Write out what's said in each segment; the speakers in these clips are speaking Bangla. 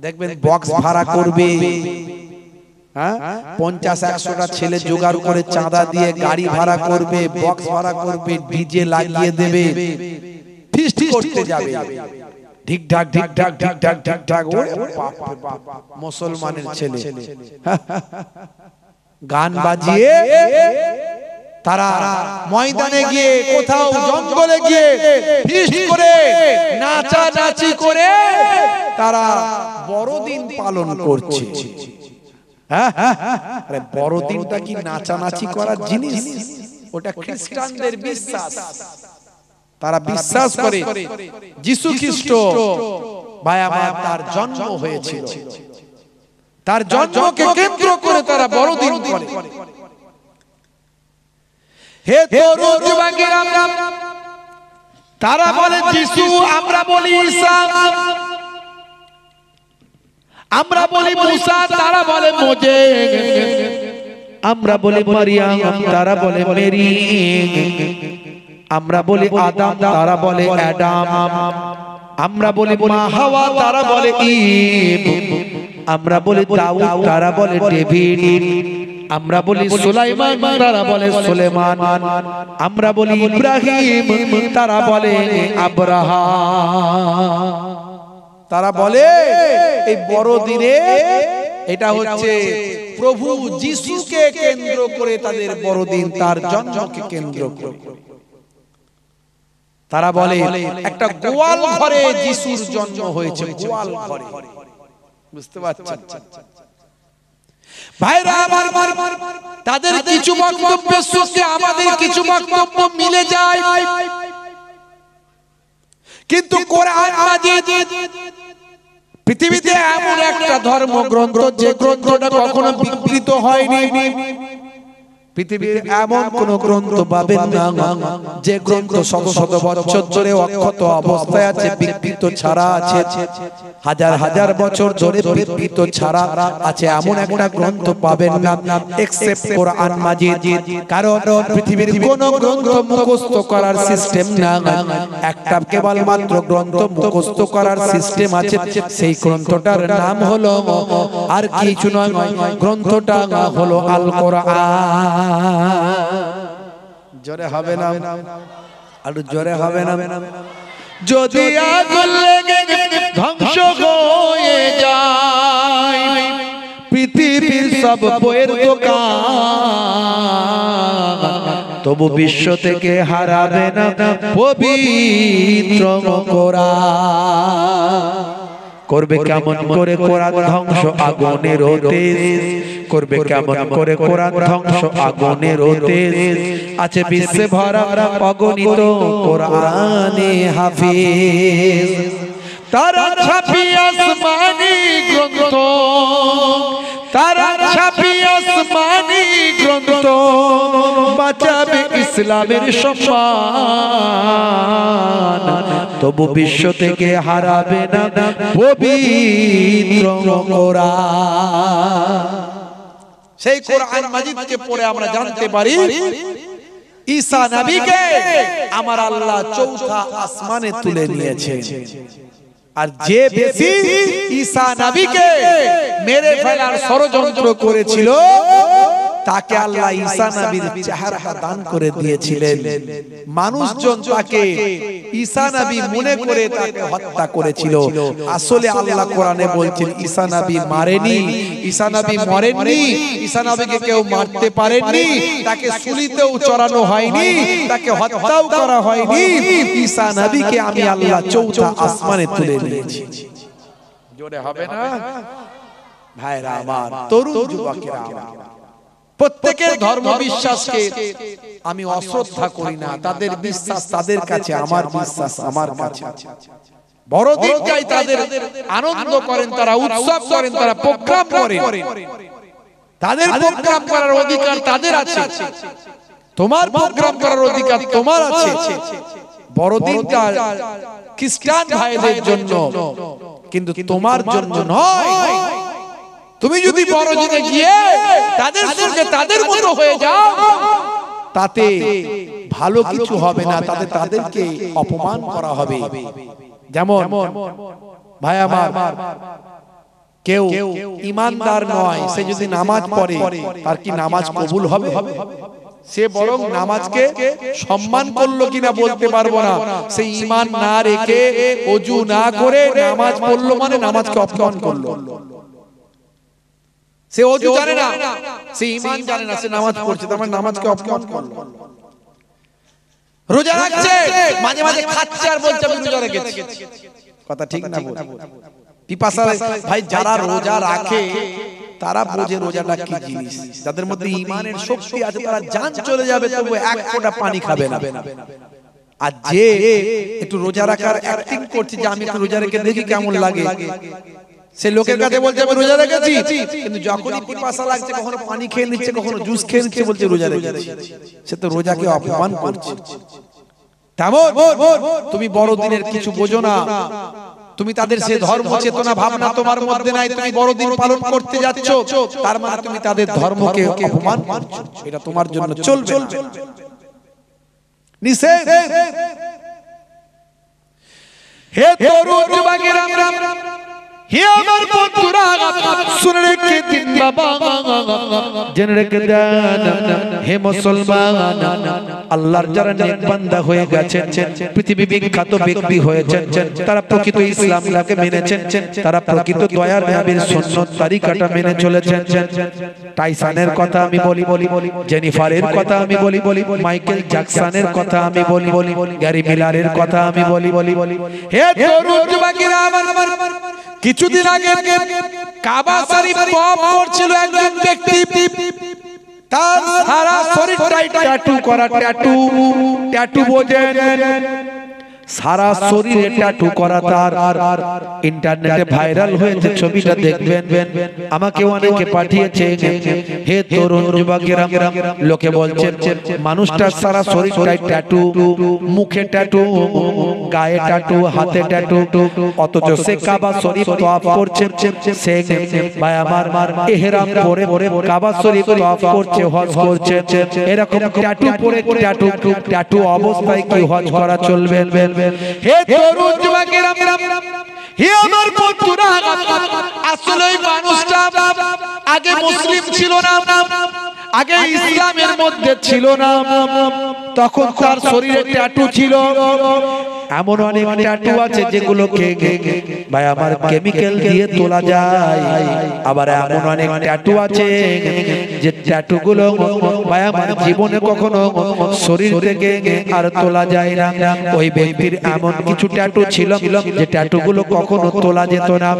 দেখবেন বক্স ভাড়া করবে, 50-100টা ছেলে জোগাড় করে চাঁদা দিয়ে গাড়ি ভাড়া করবে, বক্স ভাড়া করবে, ডিজে লাগিয়ে দেবে, ফিস্ট করতে যাবে, ঠিক ঠাক ঠিক ঠাক ঠিক ঠাক ঠিক ঠাক। মুসলমানের ছেলে গান বাজিয়ে তারা ময়দানে গিয়ে কোথাও জঙ্গলে গিয়ে ফিস্ট করে নাচানাচি করে তারা বড়দিন পালন করছে। আরে বড়দিনটা কি নাচানাচি করার জিনিস? ওটা খ্রিস্টানদের বিশ্বাস। তারা বিশ্বাস করে যিশু খ্রিস্ট ভাই আমার তার জন্ম হয়েছিল, তার জন্মকে কেন্দ্র করে তারা বড়দিন করে। হে তরুণ যুবকেরা, তারা বলে যিশু, আমরা বলি ঈসা, আমরা বলি মুসা, তারা বলে মোজেস, আমরা বলি মারিয়াম, তারা বলে মেরি, আমরা বলি আদম, তারা বলে অ্যাডাম, আমরা বলি মা হাওয়া, তারা বলে ঈভ, আমরা বলি দাউদ, তারা বলে ডেভিড, আমরা বলি সুলাইমান, তারা বলে সুলেমান, আমরা বলি ইব্রাহিম, তারা বলে আব্রাহাম। তারা বলে এই বড়দিনে এটা হচ্ছে প্রভু যিশুকে কেন্দ্র করে তাদের বড়দিন, তার জন্মকে কেন্দ্র করে। তারা বলে একটা গোয়াল ঘরে যিশুর জন্ম হয়েছে, গোয়াল ঘরে। বুঝতে পারছেন ভাইরা আমার? তাদের কিছু বক্তব্যের সঙ্গে আমাদের কিছু বক্তব্য মিলে যায়, কিন্তু কোরআন মাজিদ পৃথিবীতে এমন একটা ধর্মগ্রন্থ যে গ্রন্থটা কখনো বিকৃত হয়নি। পৃথিবীর এমন কোন গ্রন্থ পাবেন না যে গ্রন্থ শত শত বছর ধরে অক্ষত অবস্থায় আছে, বিকৃত ছাড়া আছে, হাজার হাজার বছর ধরে বিকৃত ছাড়া আছে, এমন একটা গ্রন্থ পাবেন না এক্সেপ্ট কোরআন মাজিদ। কারণ পৃথিবীর কোন গ্রন্থ মুখস্থ করার সিস্টেম না, একটা কেবলমাত্র গ্রন্থ মুখস্থ করার সিস্টেম আছে, সেই গ্রন্থটার নাম হলো আর কিছু নয়, গ্রন্থটা হলো আল কোরআন। জোরে হবে না? আর জোরে হবে না? যদি আগুন লেগে ধ্বংস হয়ে যায় পৃথিবীর সব বইয়ের দোকান, তবু বিশ্ব থেকে হারাবে না পবিত্র কোরআন। করবে কেমন করে কোরআন ধ্বংস আগুনের তেজ, করবে কেমন করে কোরআন ধ্বংস আগুনের তেজ, আছে বিশ্বে ভরা অগণিত কোরআনে হাফিজ। তারা ছাপি আসমানি গ্রন্থ, তারা ছাপি আসমানি গ্রন্থ, বাঁচাবে ইসলামের সম্মান, তবু বিশ্ব থেকে হারাবে না পবিত্র কোরআন। সেই কোরআন মাজিদকে পড়ে আমরা জানতে পারি ঈসা নবীকে আমার আল্লাহ চৌথা আসমানে তুলে নিয়েছেন। আর যে বেশি ঈসা নবীকে মেরে ফেলার ষড়যন্ত্র করেছিল তাকে আল্লাহ ঈসা নবীর চেহারা দান করে দিয়েছিলেন। মানুষজন তাকে ঈসা নবী মনে করে তাকে হত্যা করেছিল। আসলে আল্লাহ কোরআনে বলছেন ঈসা নবী মারেনি, ঈসা নবী মরেননি, ঈসা নবীকে কেউ মারতে পারেননি, তাকে সুলিতেও চড়ানো হয়নি, তাকে হত্যাও করা হয়নি। ঈসা নবীকে আমি আল্লাহ চৌথা আসমানে তুলে নিয়েছি। জোরে হবে না ভাইরা আমার, তরুণ যুবকেরা আমার? প্রত্যেকের ধর্ম বিশ্বাসকে আমি অশ্রদ্ধা করি না, তাদের বিশ্বাস তাদের কাছে, আমার বিশ্বাস আমার কাছে। বড়দিনটাই তাদের আনন্দ করেন, তারা উৎসব করেন, তারা প্রোগ্রাম করেন, তাদের প্রোগ্রাম করার অধিকার তাদের আছে, তোমার প্রোগ্রাম করার অধিকার তোমার আছে। বড়দিনটা খ্রিস্টান ভাইদের জন্য, কিন্তু তোমার জন্য নয়। তুমি যদি বড়দিনে গিয়ে তাদের সঙ্গে তাদের মতো হয়ে যাও তাতে ভালো কিছু হবে না, তাতে তাদেরকে অপমান করা হবে। যেমন ভাই আমার, কেউ ইমানদার নয়, সে যদি নামাজ পড়ে তার কি নামাজ কবুল হবে? সে বরং নামাজকে সম্মান করলো কিনা বলতে পারবো না। সে ঈমান না রেখে ওযু না করে নামাজ পড়লো মানে নামাজকে অপমান করলো। সে ওযু জানে না, সে ঈমান জানে না, সে নামাজ পড়ছে, তার মানে নামাজকে অপমান করলো। রোজা রাখছে, মাঝে মাঝে খাচ্ছে আর বলছে আমি রোজা রেখেছি। কথা ঠিক না? পিপাসা ভাই, যারা রোজা রাখে তারা বোঝে রোজাটা কি জিনিস। যাদের মধ্যে ঈমানের শক্তি আছে তারা জান চলে যাবে তবু এক ফোঁটা পানি খাবে না। আর যে একটু রোজা রাখার অ্যাক্টিং করছে যে আমি একটু রোজা রেখে দেখি কেমন লাগে, সে লোকের কাছে বলছে আমি রোজা রেখেছি, কিন্তু যখনই পিপাসা লাগছে কখনো পানি খেয়ে নিচ্ছে, কখনো জুস খেয়ে নিচ্ছে, বলছে রোজা রেখেছি। সে তো রোজাকে অপমান করছে। তেমন তুমি বড়দিনের কিছু বোঝো না, তুমি তাদের সে ধর্ম চেতনা ভাবনা তোমার মধ্যে নাই, তুমি বড়দিন পালন করতে যাচ্ছ, তার মানে তুমি তাদের ধর্মকে অপমান করছো। এটা তোমার জন্য চলবে না, নিষেধ। হে তরুণ যুবকেরা, হে আমার বন্ধুরা, শুনে রেখে দিন বাবা, জেনে রেখে দেন হে মুসলমান, আল্লাহর যারা নেক বান্দা হয়ে গেছেন, পৃথিবী বিখ্যাত ব্যক্তি হয়েছেন, তারা প্রকৃত ইসলামকে মেনেছেন, তারা প্রকৃত দয়ার নবীর সুন্নাত তরিকাটা মেনে চলেছেন। টাইসনের কথা আমি বলি, জেনিফারের কথা আমি বলি, মাইকেল জ্যাকসনের কথা আমি বলি, গ্যারি মিলারের কথা আমি বলি। হে তরুণ যুবকেরা, আমার কিছুদিন আগে কাবা শরীফ তওয়াফ করছিল একজন ব্যক্তি, তার সারা শরীরটাই ট্যাটু করা। ট্যাটু বোঝেন, সারা শরীরে ট্যাটু করা। তার ইন্টারনেটে ভাইরাল হয়েছে, ছবিটা দেখবেন, আমাকে অনেকে পাঠিয়েছে। হে তরুণ যুবকেরা, লোকে বলছে মানুষটার সারা শরীরটাই ট্যাটু, মুখে ট্যাটু, গায়ে ট্যাটু, হাতে ট্যাটু, অথচ সে কাবা শরীফ তওয়াফ করছে। সে ভাই আমার ইহরাম পরে কাবা শরীফ তওয়াফ করছে, হজ করছে। এরকম ট্যাটু পরে ট্যাটু অবস্থায় কি হজ করা চলবে? হে তরুণ যুবকেরা, হে আমার বন্ধুরা, আসলে এই মানুষটা আগে মুসলিম ছিল না, আগে ইসলামের মধ্যে ছিল না, তখন তার শরীরে ট্যাটু ছিল। এমন অনেক ট্যাটু আছে যেগুলোকে ভাই আমার কেমিক্যাল দিয়ে তোলা যায়, আবার এমন অনেক ট্যাটু আছে যে ট্যাটু গুলো ভাই আমার জীবনে কখনো শরীর থেকে আর তোলা যায় না। ওই ব্যক্তির এমন কিছু ট্যাটু ছিল যে ট্যাটু গুলো কখনো তোলা যেত না।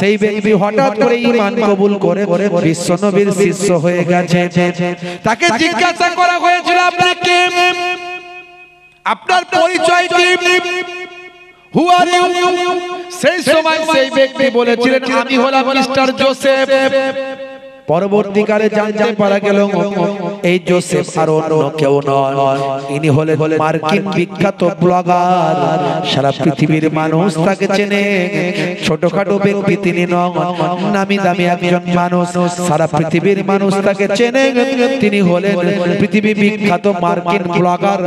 সেই ব্যক্তি হঠাৎ করে ঈমান কবুল করে বিশ্বনবীর শিষ্য হয়ে গেছে। তাকে জিজ্ঞাসা করা হয়েছিল আপনি কে, আপনার পরিচয় কি, হু আর ইউ? সেই সময় সেই ব্যক্তি বলেছিলেন আমি হলাম মিস্টার জোসেফ। পরবর্তীকালে জানতে পারা গেল এই জোসেফ আর অন্য কেউ নয়, ইনি হলেন মার্কিন বিখ্যাত ব্লগার। সারা পৃথিবীর মানুষ তাকে চেনে, ছোটখাটো ব্যক্তি তিনি নন, নামি দামি একজন মানুষ। সারা পৃথিবীর মানুষ তাকে চেনে, তিনি হলেন পৃথিবী বিখ্যাত মার্কিন ব্লগার,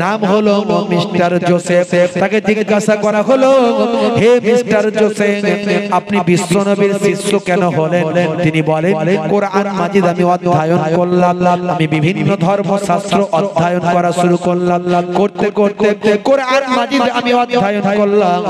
নাম হলো মিস্টার জোসেফ। তাকে জিজ্ঞাসা করা হলো হে মিস্টার জোসেফ, আপনি বিশ্বনবীর শিষ্য কেন হলেন? তিনি বলেন কোরআন মাজিদ আমি অধ্যয়ন করলাম, আমি বিভিন্ন ধর্মশাস্ত্র অধ্যয়ন করা শুরু করলাম, করতে করতে কোরআন মাজিদ আমি অধ্যয়ন করলাম।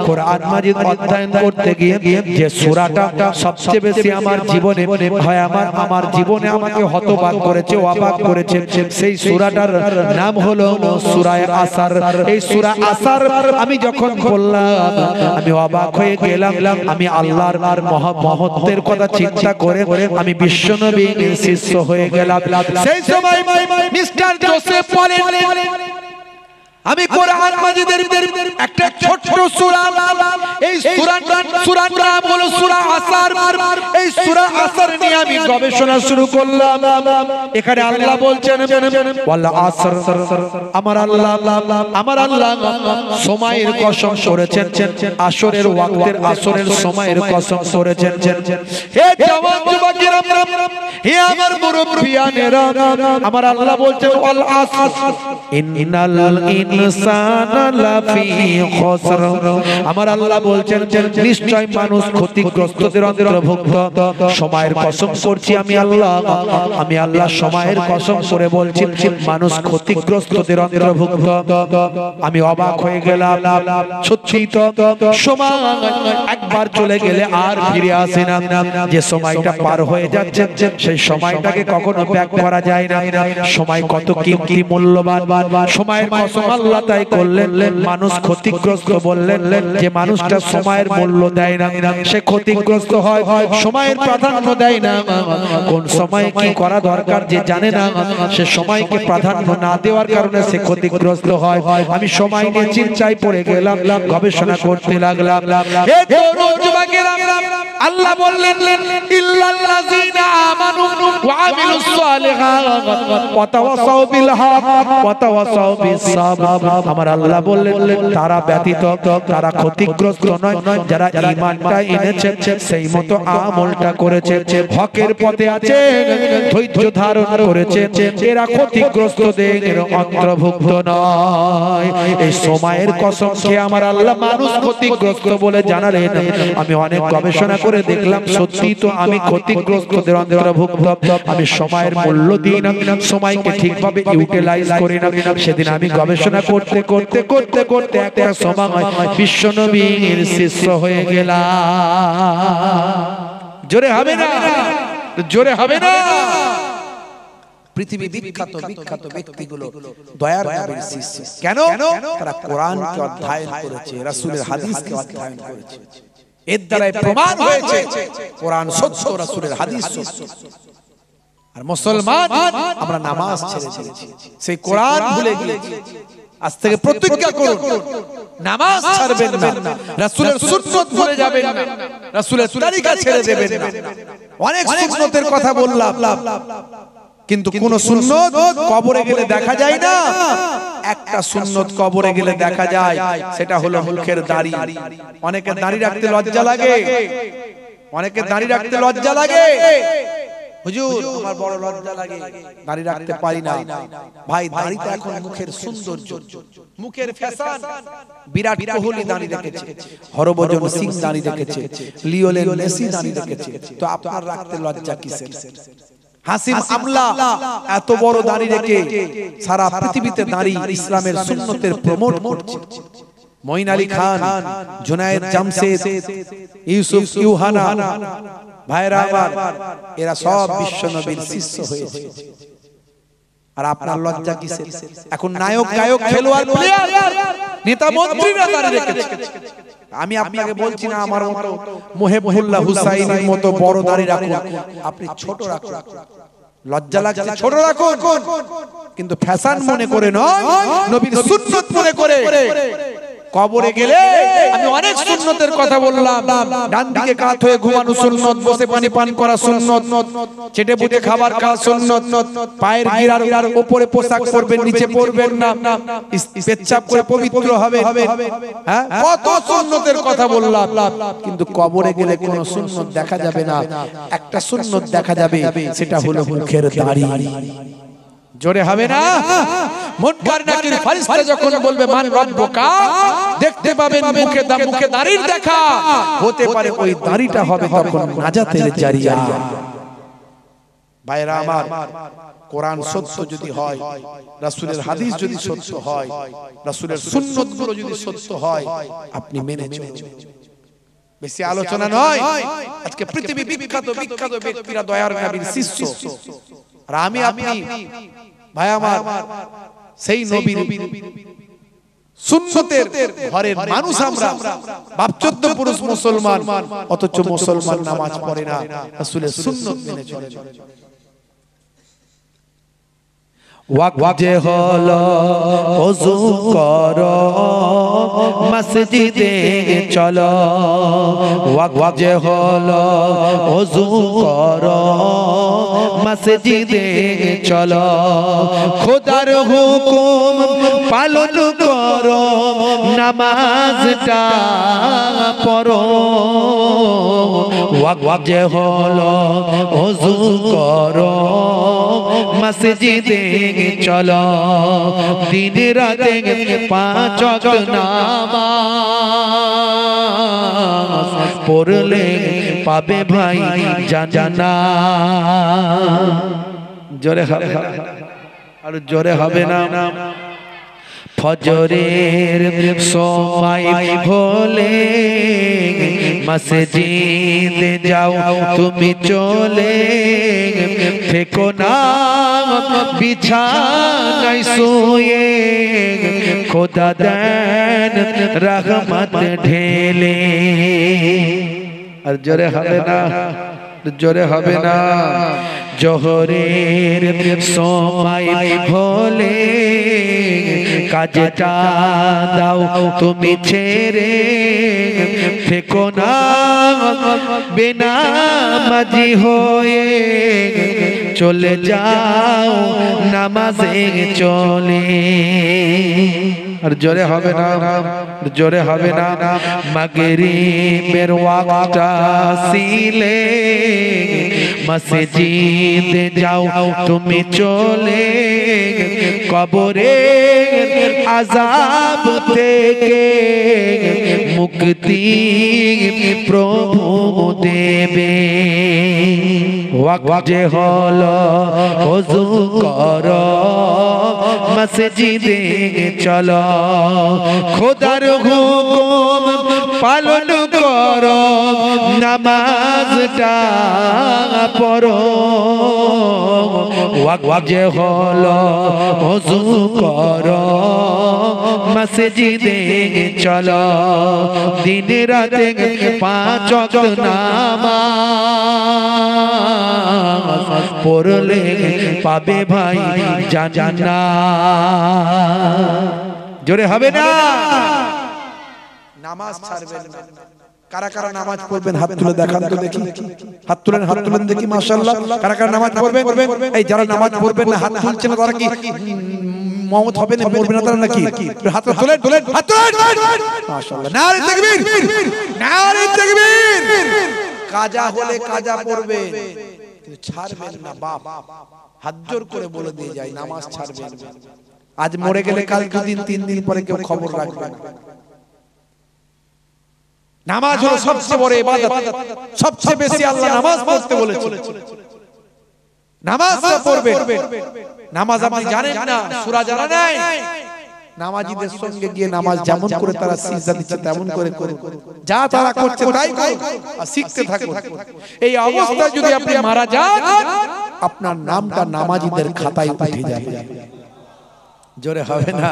কোরআন মাজিদ অধ্যয়ন করতে গিয়ে যে সূরাটা সবচেয়ে বেশি আমার জীবনে হয় আমার জীবনে আমাকে হতবাক করেছে, অবাক করেছে, সেই সূরাটার নাম হলো সূরা আসর। এই সূরা আসর আমি যখন পড়লাম আমি অবাক হয়ে গেলাম। আমি আল্লাহর মহত্বের কথা চিন্তা করে আমি বিশ্বনবীর শিষ্য হয়ে গেলাম। সেই সময় মিস্টার জোসেফ বলেন আমি কোরআন মাজিদের একটা ছোট্ট সূরা, এই সূরার নাম হলো সূরা আসর। এই সূরা আসর নিয়ে আমি গবেষণা শুরু করলাম। এখানে আল্লাহ বলছেন ওয়াল আসর, আমার আল্লাহ সময়ের কসম করেছেন, আসরের ওয়াক্তের আসরের সময়ের কসম করেছেন। হে জওয়ান যুবকেরা, হে আমার মুরব্বিয়ানেরা, আমার আল্লাহ বলছেন ওয়াল আসর, ইন্নাল ইনসানা লাফি খুসর। আমার আল্লাহ বলছেন নিশ্চয় মানুষ ক্ষতিগ্রস্তদের অন্তর্ভুক্ত। সময়ের কসম করছি আমি আল্লাহ সময়ের কসম করে বলছি মানুষ ক্ষতিগ্রস্তদের অন্তর্ভুক্ত। আমি অবাক হয়ে গেলাম, সত্যি তো সময় একবার চলে গেলে আর ফিরে আসে না। যে সময়টা পার হয়ে যাচ্ছে সেই সময়টাকে কখনো ব্যাক করা যায় না। সময় কত কি মূল্যবান, সময়ের কসম আল্লাহ তাই করলেন। মানুষ ক্ষতিগ্রস্ত বললেন যে মানুষটা সময়ের মূল্য দেয় না, সে ক্ষতিগ্রস্ত হয়। সময়ের প্রাধান্য দেয় না, কোন সময়ে কি করা দরকার যে জানে না, সে সময়কে প্রাধান্য না দেওয়ার কারণে সে ক্ষতিগ্রস্ত হয়। আমি সময় নিয়ে চিন্তায় পড়ে গেলাম, গবেষণা করতে লাগলাম। আল্লাহ বললেন ইল্লাল্লাযীনা আমানু ওয়া আমিলুস সালিহাত ওয়া তাওয়াসাউ বিল হক ওয়া তাওয়াসাউ বিস সাবর। আমার আল্লাহ বললেন তারা ব্যতীত তারা ক্ষতিগ্রস্ত নয় যারা ঈমানটা এনেছে সেই মতো আমলটা করেছে, হকের পথে আছে, ধৈর্য ধারণ করেছে, এরা ক্ষতিগ্রস্তদের অন্তর্ভুক্ত নয়। এই সময়ের কসম খেয়ে আমার আল্লাহ মানুষ ক্ষতিগ্রস্ত বলে জানালেন। আমি অনেক গবেষণা করে দেখলাম সত্যি তো আমি ক্ষতিগ্রস্তদের অন্তর্ভুক্ত। আমি সময়ের মূল্য দিই না, সময়কে ঠিকভাবে ইউটিলাইজ করি না। সেদিন আমি গবেষণা করতে করতে করতে করতে একটা সময় বিশ্বনবীর শিষ্য হয়ে গেলাম। জোরে হবে না, জোরে হবে না। পৃথিবী বিখ্যাত বিখ্যাত ব্যক্তিগুলো দয়ার নবীর শিষ্য। কেন? তারা কোরআনকে অধ্যয়ন করেছে, রাসূলের হাদিসকে অধ্যয়ন করেছে। এর দ্বারাই প্রমাণ হয়েছে কোরআন সত্য, রাসূলের হাদিস সত্য। আর মুসলমান আমরা নামাজ ছেড়ে দিয়েছি, সেই কোরআন ভুলে গিয়েছি। আজ থেকে প্রতিজ্ঞা করুন নামাজ ছাড়বেন না, রাসূলের সুন্নাত ভুলে যাবেন না, রাসূলের তরিকা ছেড়ে দেবেন না। অনেক সুন্নতের কথা বললাম, কিন্তু কোন সুন্নত কবরে গেলে দেখা যায় না। একটা সুন্নত কবরে গেলে দেখা যায়, সেটা হলো মুখের দাড়ি। অনেকে দাড়ি রাখতে লজ্জা লাগে, অনেকে দাড়ি রাখতে লজ্জা লাগে। হুজুর আমার বড় লজ্জা লাগে, দাড়ি রাখতে পারি না। ভাই দাড়িটা এখন মুখের সৌন্দর্য, মুখের ফ্যাশন। বিরাট কোহলি দাড়ি রেখেছে, হরভজন সিং দাড়ি রেখেছে, লিওনেল মেসি দাড়ি রেখেছে, তো আপনার রাখতে লজ্জা কিসের? হাসিম আমলা এত বড় দাড়ি রেখে সারা পৃথিবীতে দাড়ি ইসলামের সুন্নতের প্রমোট করছে। মঈন আলী খান, জুনায়েদ জামশেদ, ইউসুফ ইউহানা ভাইরা আমার, এরা সব বিশ্বনবীর শিষ্য হয়েছে। আর আপনার লজ্জা কিসের? এখন নায়ক গায়ক খেলোয়াড় প্লেয়ার নেতা মন্ত্রীরা দাড়ি রেখেছে। আমি আপনাকে বলছি না আমার মতো মুহিবুল্লাহ হুসাইনের মতো বড় দাড়ি রাখুন, আপনি ছোট রাখুন। লজ্জা লাগছে ছোট রাখুন, কিন্তু ফ্যাশন মনে করে নয়, নবীর সুন্নাত মনে করে। কবরে গেলে আমি অনেক সুন্নতের কথা বললাম। ডান দিকে কাত হয়ে ঘুমানো সুন্নত, বসে পানি পান করা সুন্নত, চেটে পুটে খাবার খাওয়া সুন্নত, পায়ের গিরার উপরে পোশাক পরবেন, নিচে পরবেন না, পেচ্ছাপ করে পবিত্র হবে। হ্যাঁ, কত সুন্নতের কথা বললাম, কিন্তু কবরে গেলে কোন সুন্নত দেখা যাবে না। একটা সুন্নত দেখা যাবে, সেটা হলো মুখের দাড়ি। জোরে হবে না? মুনকার নাকির ফেরেশতা যখন বলবে মান রব্বুকা, দেখতে পাবেন মুখে দাড়ির দেখা। হতে পারে ওই দাড়িটা হবে তখন নাজাতের জারিয়া। ভাইরা আমার, কোরআন সত্য যদি হয়, রাসূলের হাদিস যদি সত্য হয়, রাসূলের সুন্নাতগুলো যদি সত্য হয়, আপনি মেনে চলুন। বেশি আলোচনা নয়। আজকে পৃথিবী বিখ্যাত বিখ্যাত ব্যক্তিরা দয়ার নবীর শিষ্য। আর আমি আপনি ভাই আমার সেই নবীর সুন্নতের ঘরের মানুষ আমরা, বাপ 14 পুরুষ মুসলমান, অথচ মুসলমান নামাজ পড়ে না, রাসূলের সুন্নাত মেনে চলে না। ওয়াক্তে হলো ওযু করো, মসজিদে চলো। ওয়াক্তে হলো ওযু করো, মসজিদে চলো। খোদার হুকুম পালন করো, নামাজটা পড়ো। ওয়াক্ত যে হলো ওযু করো মসজিদে চলো দিন রাতে পাঁচ ওয়াক্ত নামাজ পড়লে পাবে ভাই জান্নাত জোরে হবে আর জোরে হবে না ফজরের সময় হলে মসজিদে যাও তুমি চলে থেকো না বিছানায় শুয়ে খোদা দেন রহমত ঢেলে আর জোরে হবে না জোরে হবে না জোহরের সময় হলে কাজটা দাও তুমি ছেড়ে থেকো না বেনামাজি হয়ে চলে যাও নামাজে চলে আর জোরে হবে না জোরে হবে না মাগরিবের ওয়াক্তটা সিলে মসজিদে যাও তুমি চলে কবরের আযাব থেকে মুক্তি প্রভু দেবে ওয়াক্ত যে হলো ওযু করো মসজিদে চলো খোদার হুকুম পালন করো নামাজটা পড়ো ওয়াক্ত যে হলো ওযু করো মসজিদে চলো দিন রাতে পাঁচ ওয়াক্ত নামাজ পড়লে পাবে ভাই জান্নাত জোরে হবে না নামাজ ছাড়বেন না কারা কারা নামাজ পড়বেন হাত তুলে দেখান তো দেখি হাত তুলেন দেখি মাশাআল্লাহ কারা কারা নামাজ পড়বেন এই যারা নামাজ পড়বেন না হাত তুলছেন না তারা কি মওত হবে না মরবে না তারা নাকি হাত তুলেন হাত তুলেন মাশাআল্লাহ নারে তাকবীর নারে তাকবীর কাজা হলে কাজা পড়বে কিন্তু ছাড়বেন না বাপ হাত জোর করে বলে দিয়ে যায় নামাজ ছাড়বেন আজ মরে গেলে কাল দুদিন তিন দিন পরে কেউ খবর রাখবে না নামাজ হলো সবচেয়ে বড় ইবাদত সবচেয়ে বেশি আল্লাহ নামাজ পড়তে বলেছেন নামাজটা পড়বেন নামাজ আপনি জানেন না সূরা জানা নাই নামাজীদের সঙ্গে গিয়ে নামাজ যেমন করে তারা সিজদা দিচ্ছে তেমন করে যা তারা করছে তাই করুন আর শিখতে থাকুন এই অবস্থায় যদি আপনি মারা যান আপনার নামটা নামাজীদের খাতায় উঠে যাবে জোরে হবে না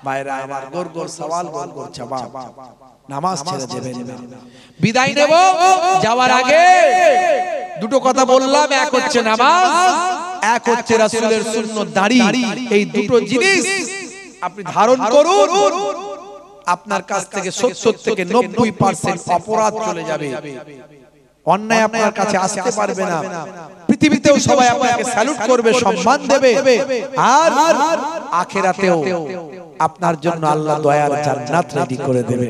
ভাইরা আমার গোর গোর সওয়াল গোর গোর জবাব নামাজ ছেড়ে দেবেন না বিদায় নেব যাওয়ার আগে দুটো কথা বললাম এক হচ্ছে নামাজ এক হচ্ছে রাসূলের সুন্নাত দাড়ি এই দুটো জিনিস আপনি ধারণ করুন আপনার কাছ থেকে 70 থেকে 90% অপরাধ চলে যাবে অন্যায় আপনার কাছে আসতে পারবে না পৃথিবীতেও সবাই আপনাকে স্যালুট করবে সম্মান দেবে আর আখিরাতেও আপনার জন্য আল্লাহ দয়ার জান্নাত রেডি করে দেবে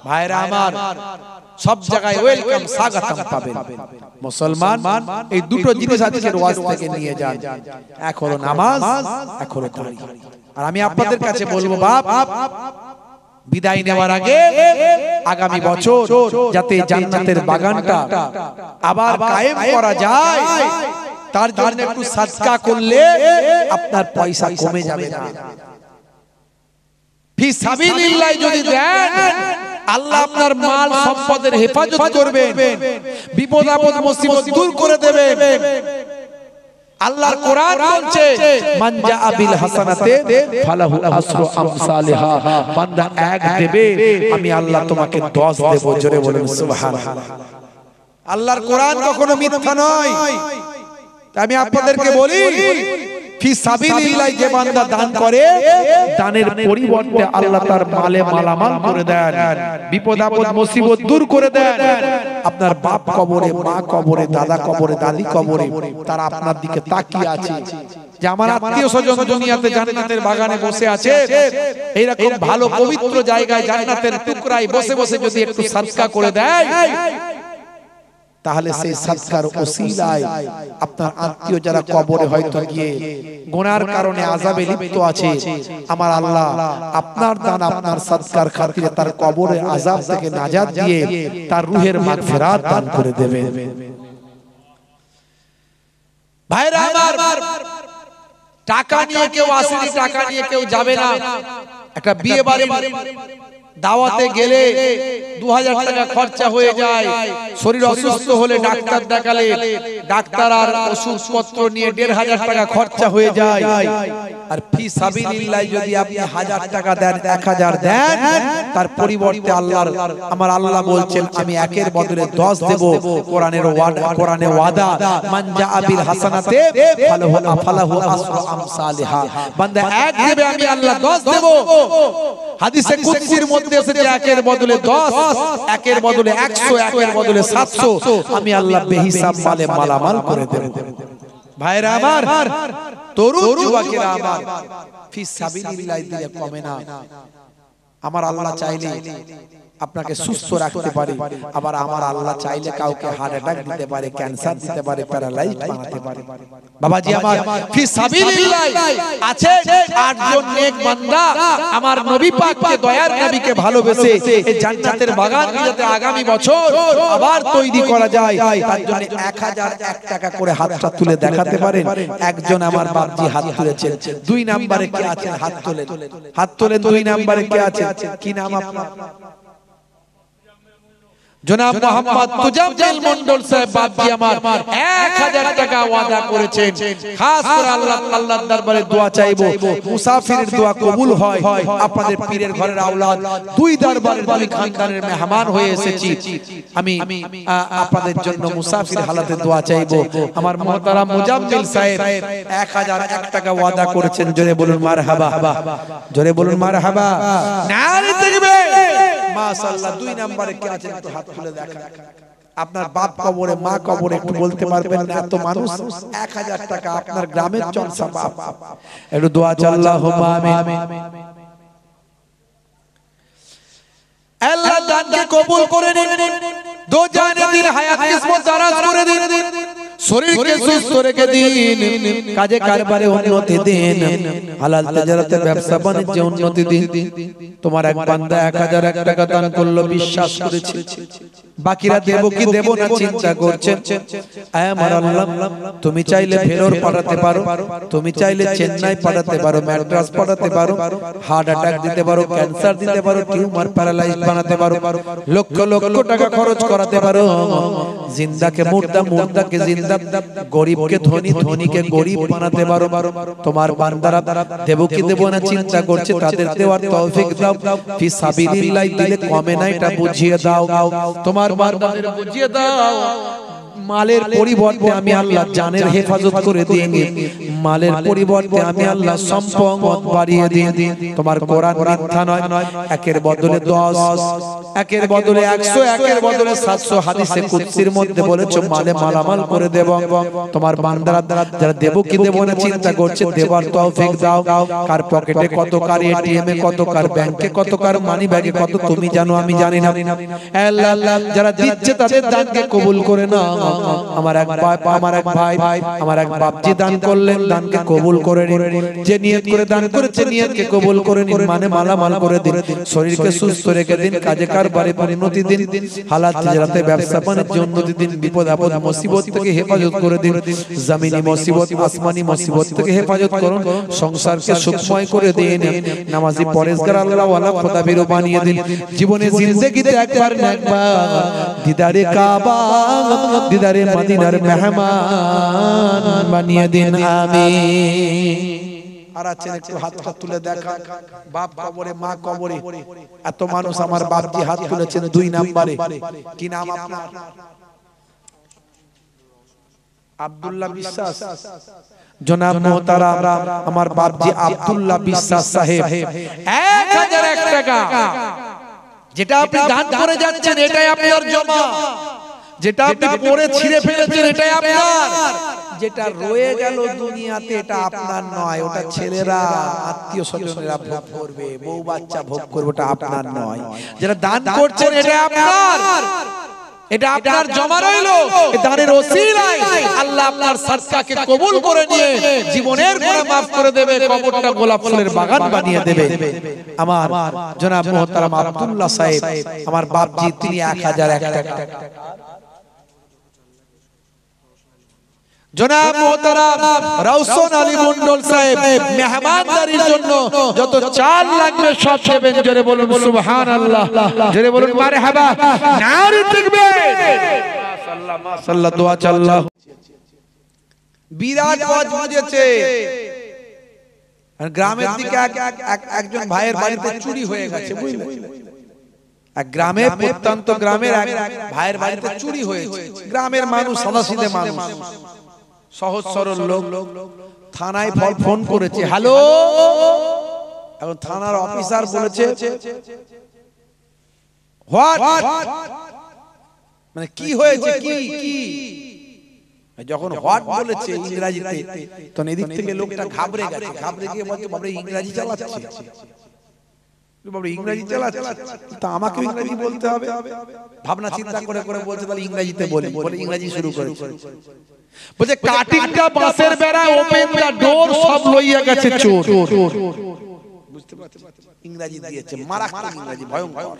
ভাইরা আমার সব জায়গায় ওয়েলকাম স্বাগতম পাবেন মুসলমান এই দুটো জিনিস আজকের ওয়াজ থেকে নিয়ে যান এক হলো নামাজ এক হলো দাড়ি আর আমি আপনাদের কাছে বলবো বাপ বিদায় নেওয়ার আগে আগামী বছর যাতে জান্নাতের বাগানটা আবার কায়েম করা যায় তার জন্য একটু সাদকা করলে আপনার পয়সা কমে যাবে না ফি সাবিলিল্লাহ যদি দেন আল্লাহ আপনার মাল সম্পদের হেফাজত করবেন বিপদ আপদ মুসিবত দূর করে দেবেন আল্লাহর কোরআন বলছে মান জাআ বিল হাসানাতে ফালাহু আসরু আমসালিহা বান্দা এক দেবে আমি আল্লাহ তোমাকে 10 দেব জোরে বলুন সুবহানাল্লাহ আল্লাহর কোরআন কখনো মিথ্যা নয় আমি আপনাদেরকে বলি ফি সাবিলিল্লাহ যে বান্দা দান করে দানের পরিবর্তে আল্লাহ তার মালে মালামাল করে দেন বিপদ আপদ মুসিবত দূর করে দেন আপনার বাপ কবরে মা কবরে দাদা কবরে দাদি কবরে তারা আপনার দিকে তাকিয়ে আছে যে আমার আত্মীয় স্বজন দুনিয়াতে জান্নাতের বাগানে বসে আছে, এইরকম ভালো পবিত্র জায়গায় জান্নাতের টুকরায় বসে বসে যদি একটু সাদকা করে দেয়, তাহলে সেই সাদকার ওসিলায় আপনার আত্মীয় যারা কবরে হয়তো গিয়ে গুনার কারণে আযাবে লিপ্ত আছে, আমার আল্লাহ আপনার দান আপনার সাদকার খাতিরে তার কবরের আযাব থেকে নাজাত দিয়ে তার রূহের মাগফিরাত দান করে দেবে। ভাইরা আমার, টাকা নিয়ে কেউ আসেনি, টাকা নিয়ে কেউ যাবে না। একটা বিয়ে বাড়ি দাওয়াতে গেলে 2000 টাকা খরচা হয়ে যায়, শরীর অসুস্থ হলে ডাক্তার দেখালে ডাক্তার আর ওষুধপত্র নিয়ে 1500 টাকা খরচা হয়ে যায়। আর ফি সাবিলিল্লাহ যদি আপনি 1000 টাকা দেন, 1000 দেন, তার পরিবর্তে আমার আল্লাহ বলছেন আমি একের বদলে 10 দেব। কোরআনে ওয়াদা, মান জাআ বিল হাসানাতে ফালাহু আসরু আমসালিহা, বান্দা এক দেবে আমি আল্লাহ 10 দেব। হাদিসে কুদসির মধ্যে এসেছে একের বদলে 10, একের বদলে 100, একের বদলে 700 আমি আল্লাহ বেহিসাব মালে মালামাল করে দেব। ভাইরা আমার, তরুণ যুবকেরা আমার, ফি সাবিলিল্লাহ দিলে কমে না। আমার আল্লাহ চাইলে আপনাকে সুস্থ রাখতে পারে, আবার আমার আল্লাহ চাইলে কাউকে হার্ট অ্যাটাক দিতে পারে, ক্যান্সার দিতে পারে, প্যারালাইজ বানাতে পারে। বাবাজি আমার, ফি সাবিলিল্লাহ আছে 8 জন নেক বান্দা আমার নবী পাককে, দয়ার নবীকে ভালোবেসে এই জান্নাতের বাগান যাতে আগামী বছর আবার তৈরি করা যায়, তার জন্য 1001 টাকা করে হাতটা তুলে দেখাতে পারেন। একজন আমার বাপজি হাত তুলেছেন। 2 নম্বরে কে আছেন? হাত তোলেন, হাত তোলেন। 2 নম্বরে কে আছেন? কি নাম আপনার? জনাব মোহাম্মদ তুজাম্মেল মন্ডল সাহেব বাপজি আমার 1000 টাকা ওয়াদা করেছেন। খাস করে আল্লাহর দরবারে দোয়া চাইবো, মুসাফিরের দোয়া কবুল হয়। আপনাদের পীরের ঘরের আওলাদ, 2 দরবারের 2 খানদানের মেহমান হয়ে এসেছি। আমি আপনাদের জন্য মুসাফির হালাতে দোয়া চাইবো। আমার মুহতারাম মুজাম্মেল সাহেব 1001 টাকা ওয়াদা করেছেন। জোরে বলুন মারহাবা, জোরে বলুন মারহাবা, নারে তাকবীর, মাশাআল্লাহ। 2 নম্বরে কে আছেন একটু হাত তুলে দেখা। আপনার বাপ কবরে, মা কবরে, একটু বলতে পারবেন না? এত মানুষ, 1000 টাকা আপনার গ্রামের চলসা বাপ, একটু দোয়া আল্লাহুম্মা আমিন। আল্লাহ দানকে কবুল করে নিন, দো জানে দিন হায়াত কিসমত দারাজ করে দিন, শরীরকে সুস্থ রেখে দিন, কাজে কারবারে উন্নতি দিন, হালাল তিজারতে ব্যবসা বাণিজ্যে উন্নতি দিন। তোমার এক বান্দা 1001 টাকা দান করলো, বিশ্বাস করেছে, বাকিরা দেব কি দেব না চিন্তা করছেন। আয় আমার আল্লাহ, তুমি চাইলে ভেলোর পাঠাতে পারো, তুমি চাইলে চেন্নাই পাঠাতে পারো, ম্যাড্রাস পাঠাতে পারো, হার্ট অ্যাটাক দিতে পারো, ক্যান্সার দিতে পারো, টিউমার প্যারালাইজ বানাতে পারো, লক্ষ লক্ষ টাকা খরচ করাতে পারো। জিন্দাকে মুর্দা, মুর্দাকে জিন্দা, গরিবকে ধনী, ধনীকে গরিব বানাতে পারো। তোমার বান্দারা দেব কি দেব না চিন্তা করছে, তাদের দেওয়ার তৌফিক দাও। ফি সাবিলিল্লাহ দিলে কমে না, এটা বুঝিয়ে দাও। তোমার বান্দাদের বুঝিয়ে দাও, মালের পরিবর্তে আমি আল্লাহ জানের হেফাজত করে দিয়ে, মালের পরিবর্তে আমি আল্লাহ সম্পদ বাড়িয়ে দিয়ে। তোমার কোরআন মিথ্যা নয়, একের বদলে 10, একের বদলে 100, একের বদলে 700 হাদিসে কুদসির মধ্যে বলেছো মালে মালামাল করে দেব। তোমার বান্দারা যারা দেব কি দেব না চিন্তা করছে, দেওয়ার তৌফিক দাও। কার পকেটে কত, কার এটিএম এ কত, কার ব্যাংকে কত, কার মানি ব্যাগে কত তুমি জানো, আমি জানি না। আল্লাহ যারা দিচ্ছে তাদের দানকে কবুল করে নাও। আমার এক বাপজি দান করলেন, দানকে কবুল করে নিন। যে নিয়ত করে দান করেছে নিয়তকে কবুল করে নিন, মানে মালামাল করে দিন, শরীরকে সুস্থ রেখে দিন, কাজে কারবারে উন্নতি দিন, হালাল তিজারতে ব্যবসা বাণিজ্যে উন্নতি দিন, বিপদ আপদ মুসিবত থেকে হেফাজত করে দিন, জমিনি মুসিবত আসমানি মুসিবত থেকে হেফাজত করুন, সংসারকে সুখময় করে দিন, নামাজি পরেজগার আল্লাহ ওয়ালা খোদাবীর বানিয়ে দিন। জীবনে জিন্দেগিতে একবার না একবার দিদারে কাবা, দিদারে মদিনার মেহমান বানিয়ে দিন, আমিন। আর আছেন একটু হাতটা তুলে দেখা, বাপ কবরে, মা কবরে, এত মানুষ, আমার বাপজি হাত তুলেছেন 2 নম্বরে। কি নাম আপনার? আব্দুল্লাহ বিশ্বাস। জনাব মোহতারাম আমার বাপজি আব্দুল্লাহ বিশ্বাস সাহেব 1001 টাকা, যেটা আপনি দান করে যাচ্ছেন এটাই আপনার জমা, যেটা আপনি পরে ছিঁড়ে ফেলেছেন এটাই আপনার। যেটা রয়ে গেল দুনিয়াতে এটা আপনার নয়, ওটা ছেলেরা আত্মীয় স্বজনেরা ভোগ করবে, বউ বাচ্চা ভোগ করবে, ওটা আপনার নয়। যেটা দান করছেন এটা আপনার, এটা আপনার জমা রইলো। এই দানের ওসিলায় আল্লাহ আপনার সাদকাকে কবুল করে নিয়ে জীবনের গুনাহ maaf করে দেবে, কবরটা গোলাপ ফুলের বাগান বানিয়ে দেবে। আমার জনাব মুহতারাম আব্দুল্লাহ সাহেব, আমার বাপজি, তিনি 1001 টাকা, জনাব মুহতারাম রাউসান আলী মন্ডল সাহেব মেহমানদারির জন্য যত চাল লাগবে সব দেবেন। জোরে বলুন সুবহানাল্লাহ, জোরে বলুন মারহাবা, নারে তাকবীর, মাশাআল্লাহ, দোয়া চাল্লাহ। বিরাট ওয়াজ বুঝেছে। আর গ্রামের দিকে একজন ভাইয়ের বাড়িতে চুরি হয়ে গেছে, বুঝলেন? এক গ্রামে, প্রত্যন্ত গ্রামের এক ভাইয়ের বাড়িতে চুরি হয়েছে। গ্রামের মানুষ সাদাসিধে মানুষ, সহজ সরল লোক, থানায় ফোন করেছে, হ্যালো। এখন থানার অফিসার বলেছে হোয়াট, মানে কি হয়েছে, কি কি। যখন হোয়াট বলেছে ইংরেজিতে, তখন এদিক থেকে লোকটা ঘাবড়ে গেছে, ঘাবড়ে গিয়ে বলছে বাবা ইংরেজি চালাচ্ছে, বাবা ইংরেজি চালাচ্ছে, তা আমাকে ইংরেজি বলতে হবে। ভাবনা চিন্তা করে করে বলছে তাহলে ইংরেজিতে বলি, বলে ইংরেজি শুরু করেছে। বলছে কাটিংটা বাসের বেড়া, ওপেন দা ডোর, সব লইয়া গেছে চোর। বুঝতে পারছেন? ইংরেজি দিয়েছে, মারাত্মক ইংরেজি, ভয়ঙ্কর।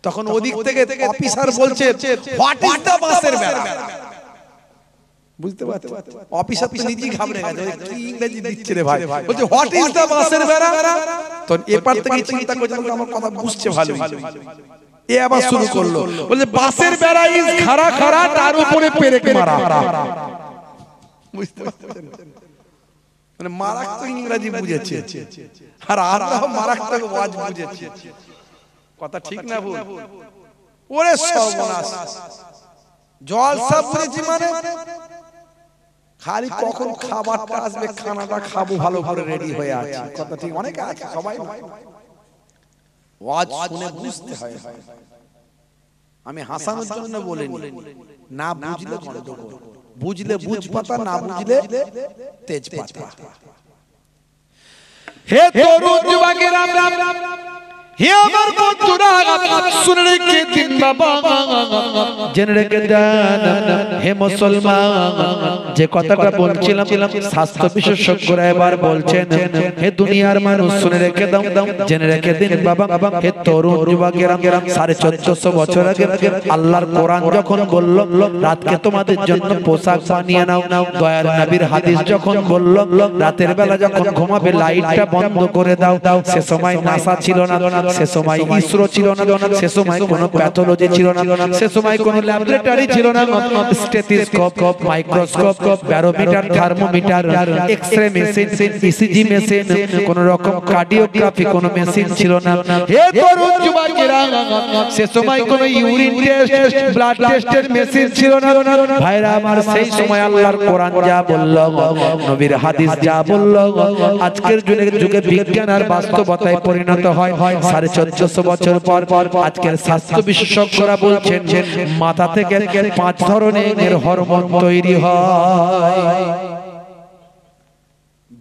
তখন ওদিক থেকে অফিসার বলছে হোয়াট ইজ দা বাসের বেড়া। বুঝতে পারছেন? অফিসার তো নিজেই ঘাবড়ে গেছে, কি ইংরেজি দিচ্ছে রে ভাই। বলছে হোয়াট ইজ দা বাসের বেড়া। তখন এপার থেকে চিন্তা করছে আমার কথা বুঝছে ভালো, এ আবার শুরু করলো, বলে বাসের বেড়া ইজ খাড়া খাড়া, তার উপরে পেরেক মারা। বুঝতে পারছেন? মানে মারাত্মক ইংরেজি বুঝেছে, আর আল্লাহ মারাত্মক ওয়াজ বুঝেছে। কথা ঠিক না ভুল? ওরে সর্বনাশ, জলসা বুঝেছি মানে খালি কখন খাবারটা আসবে, খানাটা খাবো, ভালো করে রেডি হয়ে আছে। কথা ঠিক, অনেকে আছে, সবাই ওয়াজ শুনে বুঝতে হয়। আমি হাসানোর জন্য বলিনি, না বুঝলে গন্ডগোল, বুঝলে বুঝ পাতা, না বুঝলে তেজ পাতা। হে তরুণ যুবকেরা, হে আমার বন্ধুরা, শুনে রেখে দিন বাবা, জেনে রেখে দেন হে মুসলমান। যে কথাটা বলছিলাম স্বাস্থ্য বিশেষজ্ঞরা এবার বলছেন হে দুনিয়ার মানুষ শুনে রেখে দাও, জেনে রেখে দিন বাবা। হে তরুণ যুবকেরা, 1450 বছর আগে আল্লাহর কোরআন যখন বলল রাতকে তোমাদের জন্য পোশাক বানিয়ে নাও, দয়ার নবীর হাদিস যখন বলল রাতের বেলা যখন ঘুমাবে লাইটটা বন্ধ করে দাও, সে সময় নাসা ছিল না, সে সময় ইসরো ছিল না, সে সময় কোনো প্যাথোলজি ছিল না, সে সময় কোনো ল্যাবরেটরি ছিল না, stethoscope, microscope, barometer, thermometer, x-ray machine, ECG machine, কোন রকম কার্ডিওগ্রাফি কোনো মেশিন ছিল না। হে তরুণ যুবকেরা, সে সময় কোনো ইউরিন টেস্ট, ব্লাড টেস্টের মেশিন ছিল না। ভাইরা আমার, সেই সময় আল্লাহর কোরআন যা বলল, নবীর হাদিস যা বলল, আজকের যুগে বিজ্ঞান আর বাস্তবতায় পরিণত হয়। 1450 বছর পর আজকের স্বাস্থ্য বিশেষজ্ঞরা বলছেন মাথা থেকে 5 ধরনের হরমোন তৈরি হয়,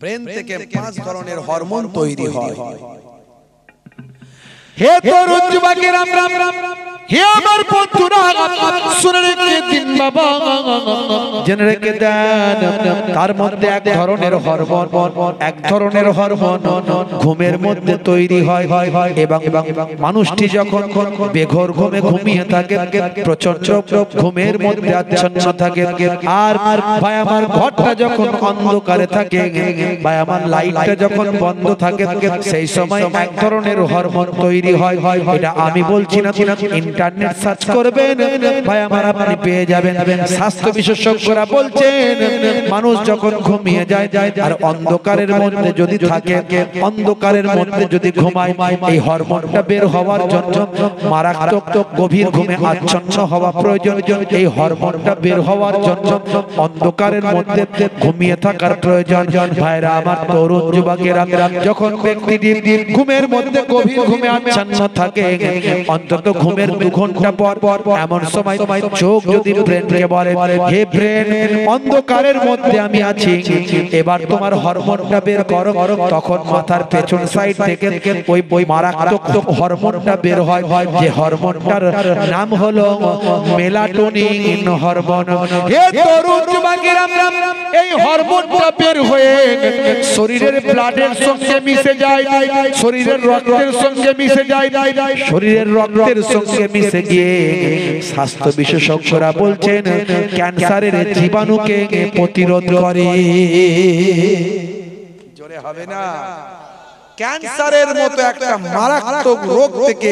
ব্রেন থেকে 5 ধরনের হরমোন তৈরি হয়। হে তরুণ যুবকেরা, হে আমার বন্ধুরা, শুনে রেখে দিন বাবা, জেনে রেখে দেন তার মধ্যে এক ধরনের হরমোন ঘুমের মধ্যে তৈরি হয়, এবং মানুষটি যখন বেঘোর ঘুমে ঘুমিয়ে থাকে, প্রচন্ড ঘুমের মধ্যে আচ্ছন্ন থাকে, আর ভাই আমার ঘরটা যখন অন্ধকারে থাকে, ভাই আমার লাইটটা যখন বন্ধ থাকে, সেই সময় এক ধরনের হরমোন তৈরি হয়। এটা আমি বলছি না, ইন্টারনেট সার্চ করবেন ভাই আমার, আপনি পেয়ে যাবেন। স্বাস্থ্য বিশেষজ্ঞরা বলছেন মানুষ যখন ঘুমিয়ে যায় আর অন্ধকারের মধ্যে যদি থাকে, অন্ধকারের মধ্যে যদি ঘুমায়, এই হরমোনটা বের হওয়ার জন্য মারাত্মক গভীর ঘুমে আচ্ছন্ন হওয়া প্রয়োজন। এই হরমোনটা বের হওয়ার জন্য অন্ধকারের মধ্যে ঘুমিয়ে থাকার প্রয়োজন। ভাইরা আমার, তরুণ যুবকেরা, যখন ব্যক্তিটি ঘুমের মধ্যে গভীর ঘুমে আচ্ছন্ন থাকে, অন্তত ঘুমের 2 ঘন্টা পর এমন সময় সময় চোখ যদি ব্রেনকে বলে হে ব্রেন অন্ধকারের মধ্যে আমি আছি, এবার তোমার হরমোনটা বের করো, তখন মাথার পেছন সাইড থেকে ওই মারাত্মক হরমোনটা বের হয়, যে হরমোনটার নাম হলো মেলাটোনিন হরমোন। হে তরুণ যুবকেরা, এই হরমোনটা বের হয়ে শরীরের ব্লাডের সঙ্গে মিশে যায়, শরীরের রক্তের সঙ্গে মিশে যায়, শরীরের রক্তের সঙ্গে মিশে গিয়ে স্বাস্থ্য বিশেষজ্ঞরা বলছেন ক্যান্সারের জীবাণুকে প্রতিরোধ করে। জোরে হবে না? ক্যান্সারের মতো একটা মারাত্মক রোগ থেকে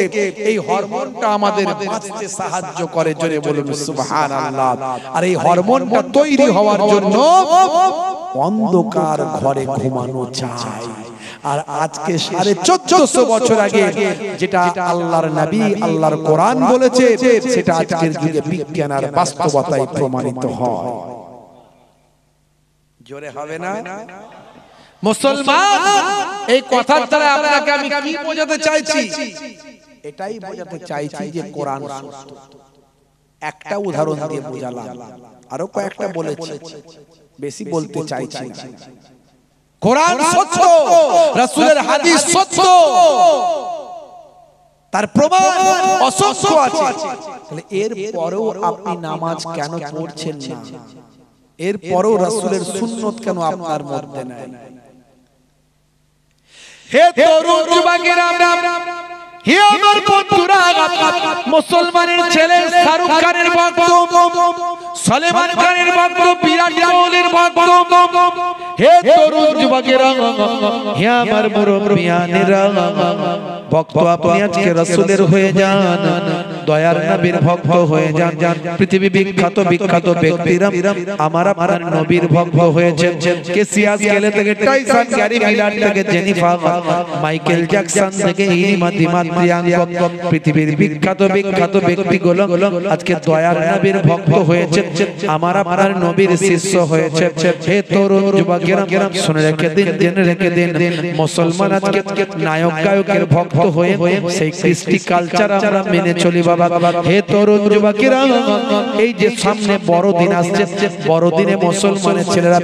এই হরমোনটা আমাদের বাঁচতে সাহায্য করে। জোরে বলুন সুবহানাল্লাহ। আর এই হরমোনটা তৈরি হওয়ার জন্য অন্ধকার ঘরে ঘুমানো চাই। আর আজকে 1450 বছর আগে যেটা আল্লাহর নবী আল্লাহর কোরআন বলেছে, সেটা আজকের যুগে বিজ্ঞান আর বাস্তবতায় প্রমাণিত হয়। জোরে হবে না? মুসলমান, এই কথার দ্বারা আপনাকে আমি কি বোঝাতে চাইছি? এটাই বোঝাতে চাইছি যে কোরআন সত্য। একটা উদাহরণ দিয়ে বোঝালাম, আরো কয়েকটা বলেছি, বেশি বলতে চাইছি না। কোরআন সত্য, রাসূলের হাদিস সত্য, তার প্রমাণ অসংখ্য আছে। তাহলে এর পরেও আপনি নামাজ কেন পড়ছেন না? এর পরেও রাসূলের সুন্নাত কেন আপনার মধ্যে নাই? হে তরুণ যুবকেরা, হে আমার বন্ধুরা, মুসলমানের ছেলে শাহরুখ খানের ভক্ত, সলমান খানের ভক্ত, বিরাট কোহলির ভক্ত, হে তরুণ যুবকেরা, হে আমার মুরব্বিয়ানেরা, ভক্ত আপনি আজকে রাসূলের হয়ে যান, দয়ার নবীর ভক্ত হয়ে যান। পৃথিবী বিখ্যাত বিখ্যাত ব্যক্তিরা আমার আপনার নবীর ভক্ত হয়েছেন। কেসিয়াস গেলে থেকে টাইসন গ্যারি মিলার থেকে জেনিফার, মাইকেল জ্যাকসন থেকে ইরিমা দিমাত্রিয়াঙ্গ, পৃথিবীর বিখ্যাত বিখ্যাত ব্যক্তিগুলো আজকে দয়ার নবীর ভক্ত হয়েছে, আমার আপনার নবীর শিষ্য হয়েছে। হে তরুণ যুবকেরা, শুনে রেখে দিন, জেনে রেখে দিন, মুসলমান আজকে নায়ক গায়কের ভক্ত হয়ে সেই কৃষ্টি কালচার আমরা মেনে চলি বাবা। হে তরুণ যুবকেরা, এই যে সামনে বড়দিন আসছে, বড়দিনে মুসলমানের ছেলেরা